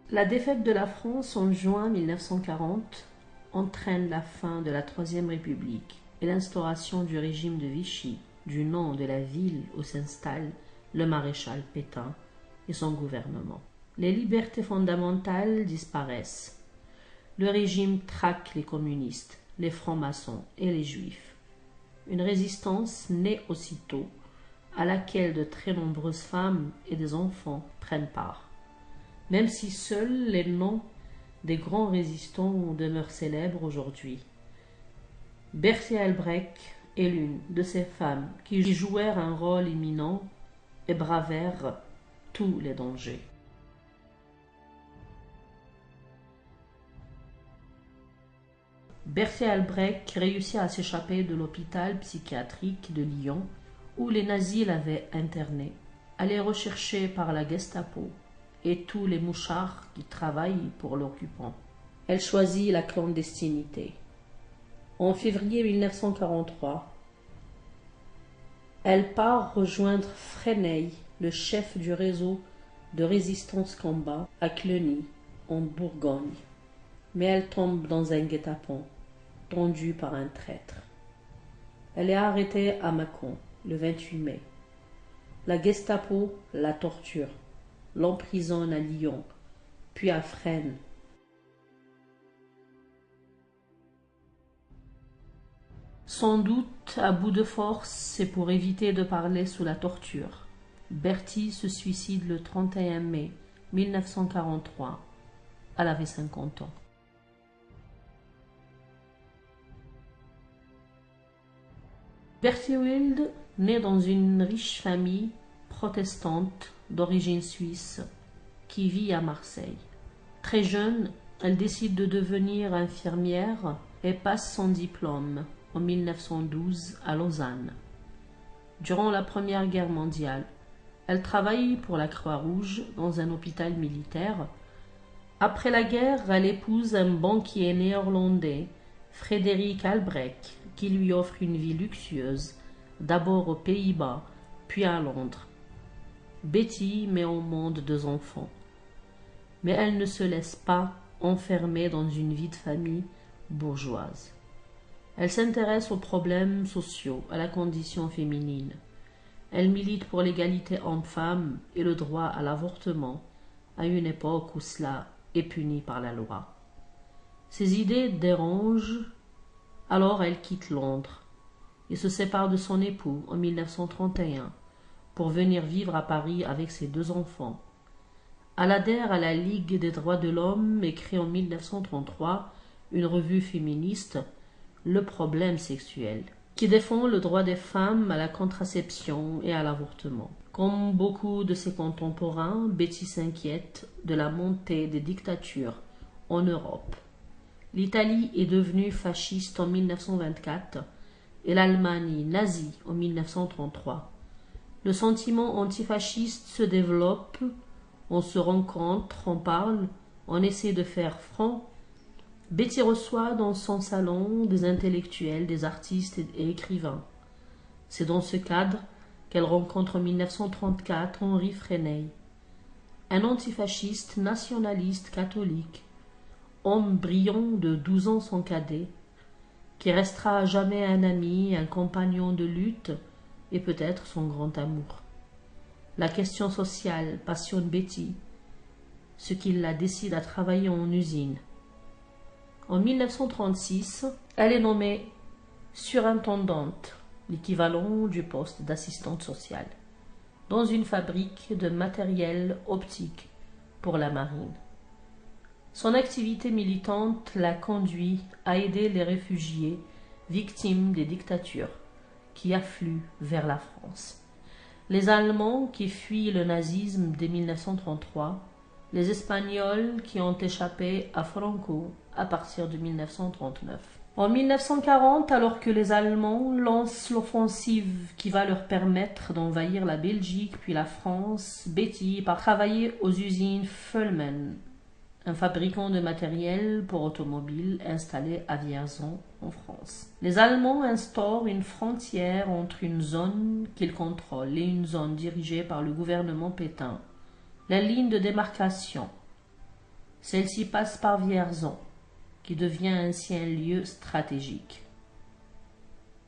La défaite de la France en juin 1940 entraîne la fin de la Troisième République et l'instauration du régime de Vichy, du nom de la ville où s'installe le maréchal Pétain et son gouvernement. Les libertés fondamentales disparaissent. Le régime traque les communistes, les francs-maçons et les juifs. Une résistance naît aussitôt, à laquelle de très nombreuses femmes et des enfants prennent part. Même si seuls les noms des grands résistants demeurent célèbres aujourd'hui. Bertolt Albrecht est l'une de ces femmes qui jouèrent un rôle éminent et bravèrent tous les dangers. Bertolt Albrecht réussit à s'échapper de l'hôpital psychiatrique de Lyon où les nazis l'avaient interné. Elle est recherchée par la Gestapo et tous les mouchards qui travaillent pour l'occupant. Elle choisit la clandestinité. En février 1943, elle part rejoindre Fresnay, le chef du réseau de résistance combat à Cluny, en Bourgogne. Mais elle tombe dans un guet-apens, tendue par un traître. Elle est arrêtée à Mâcon le 28 mai. La Gestapo la torture, l'emprisonne à Lyon, puis à Fresnes. Sans doute, à bout de force, c'est pour éviter de parler sous la torture. Bertie se suicide le 31 mai 1943. Elle avait 50 ans. Berthild naît dans une riche famille protestante d'origine suisse qui vit à Marseille. Très jeune, elle décide de devenir infirmière et passe son diplôme en 1912 à Lausanne. Durant la Première Guerre mondiale, elle travaille pour la Croix-Rouge dans un hôpital militaire. Après la guerre, elle épouse un banquier néerlandais, Frédéric Albrecht, qui lui offre une vie luxueuse, d'abord aux Pays-Bas, puis à Londres. Betty met au monde 2 enfants. Mais elle ne se laisse pas enfermer dans une vie de famille bourgeoise. Elle s'intéresse aux problèmes sociaux, à la condition féminine. Elle milite pour l'égalité homme-femme et le droit à l'avortement, à une époque où cela est puni par la loi. Ses idées dérangent, alors elle quitte Londres et se sépare de son époux en 1931 pour venir vivre à Paris avec ses 2 enfants. Elle adhère à la Ligue des droits de l'homme et crée en 1933 une revue féministe, Le Problème sexuel, qui défend le droit des femmes à la contraception et à l'avortement. Comme beaucoup de ses contemporains, Betty s'inquiète de la montée des dictatures en Europe. L'Italie est devenue fasciste en 1924 et l'Allemagne nazie en 1933. Le sentiment antifasciste se développe, on se rencontre, on parle, on essaie de faire front. Betty reçoit dans son salon des intellectuels, des artistes et écrivains. C'est dans ce cadre qu'elle rencontre en 1934 Henri Fresnay, un antifasciste nationaliste catholique, homme brillant de 12 ans son cadet, qui restera à jamais un ami, un compagnon de lutte et peut-être son grand amour. La question sociale passionne Betty, ce qui la décide à travailler en usine. En 1936, elle est nommée surintendante, l'équivalent du poste d'assistante sociale, dans une fabrique de matériel optique pour la marine. Son activité militante l'a conduit à aider les réfugiés victimes des dictatures qui affluent vers la France. Les Allemands qui fuient le nazisme dès 1933, les Espagnols qui ont échappé à Franco à partir de 1939. En 1940, alors que les Allemands lancent l'offensive qui va leur permettre d'envahir la Belgique puis la France, Betty part travailler aux usines Fullman, un fabricant de matériel pour automobiles installé à Vierzon en France. Les Allemands instaurent une frontière entre une zone qu'ils contrôlent et une zone dirigée par le gouvernement Pétain. La ligne de démarcation Celle-ci passe par Vierzon, qui devient ainsi un lieu stratégique.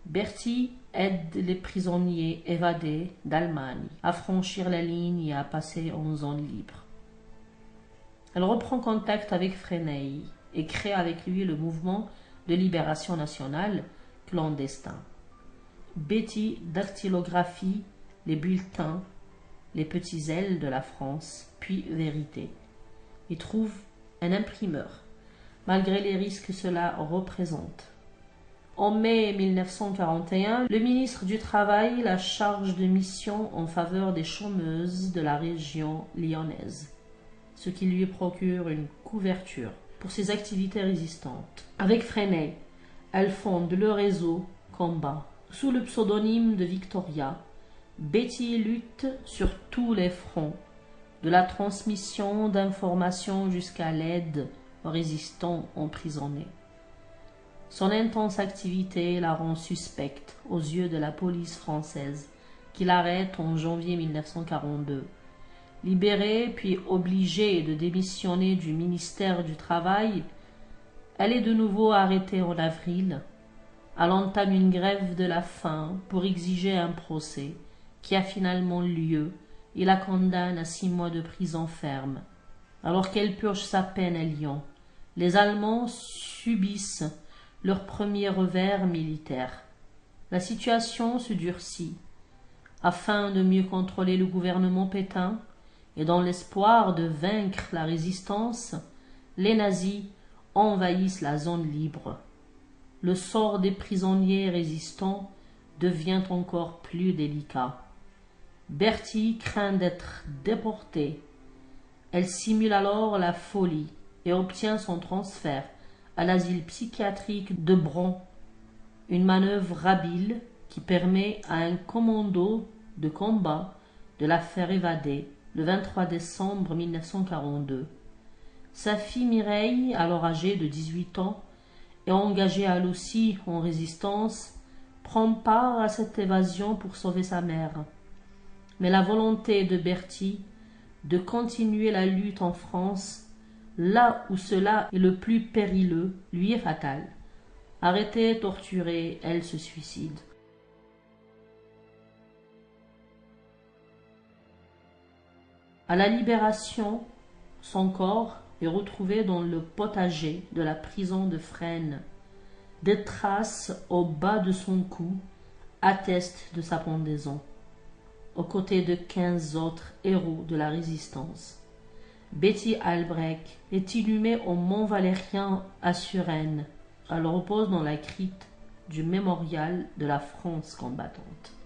Berthy aide les prisonniers évadés d'Allemagne à franchir la ligne et à passer en zone libre. Elle reprend contact avec Fresnel et crée avec lui le mouvement de libération nationale clandestin. Betty dactylographie les bulletins, les petits ailes de la France, puis Vérité, et trouve un imprimeur, malgré les risques que cela représente. En mai 1941, le ministre du Travail la charge de mission en faveur des chômeuses de la région lyonnaise, ce qui lui procure une couverture pour ses activités résistantes. Avec Fresnel, elle fonde le réseau Combat. Sous le pseudonyme de Victoria, Betty lutte sur tous les fronts, de la transmission d'informations jusqu'à l'aide aux résistants emprisonnés. Son intense activité la rend suspecte aux yeux de la police française, qui l'arrête en janvier 1942. Libérée puis obligée de démissionner du ministère du Travail, elle est de nouveau arrêtée en avril. Elle entame une grève de la faim pour exiger un procès qui a finalement lieu et la condamne à 6 mois de prison ferme. Alors qu'elle purge sa peine à Lyon, les Allemands subissent leur premier revers militaire. La situation se durcit. Afin de mieux contrôler le gouvernement Pétain et dans l'espoir de vaincre la résistance, les nazis envahissent la zone libre. Le sort des prisonniers résistants devient encore plus délicat. Berthy craint d'être déportée. Elle simule alors la folie et obtient son transfert à l'asile psychiatrique de Bron, une manœuvre habile qui permet à un commando de combat de la faire évader le 23 décembre 1942. Sa fille Mireille, alors âgée de 18 ans et engagée elle aussi en résistance, prend part à cette évasion pour sauver sa mère. Mais la volonté de Berthy de continuer la lutte en France, là où cela est le plus périlleux, lui est fatale. Arrêtée, torturée, elle se suicide. À la Libération, son corps est retrouvé dans le potager de la prison de Fresnes. Des traces au bas de son cou attestent de sa pendaison, aux côtés de 15 autres héros de la résistance. Betty Albrecht est inhumée au Mont Valérien à Suresnes. Elle repose dans la crypte du mémorial de la France combattante.